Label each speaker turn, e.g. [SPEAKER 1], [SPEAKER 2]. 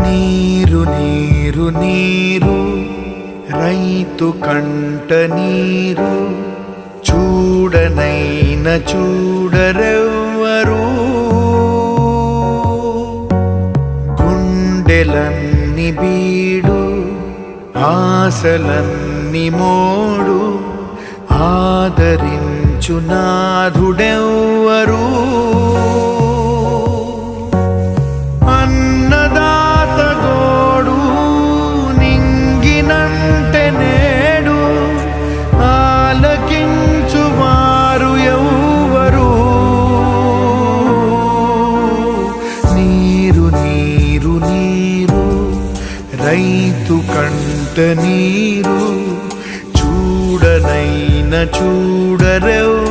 [SPEAKER 1] నీరు నీరు నీరు రైతు కంట నీరు చూడనైన చూడరెవ్వరు. గుండెలన్ని బీడు ఆశలన్ని మోడు ఆదరించు నాథుడెవ్వరు. అన్నదాత గోడు నింగినంటే నేడు ఆలకించువారు ఎవ్వరు. నీరు నీరు నీరు రైతు కంట నీరు చూడనైన చూడరెవ్వరు.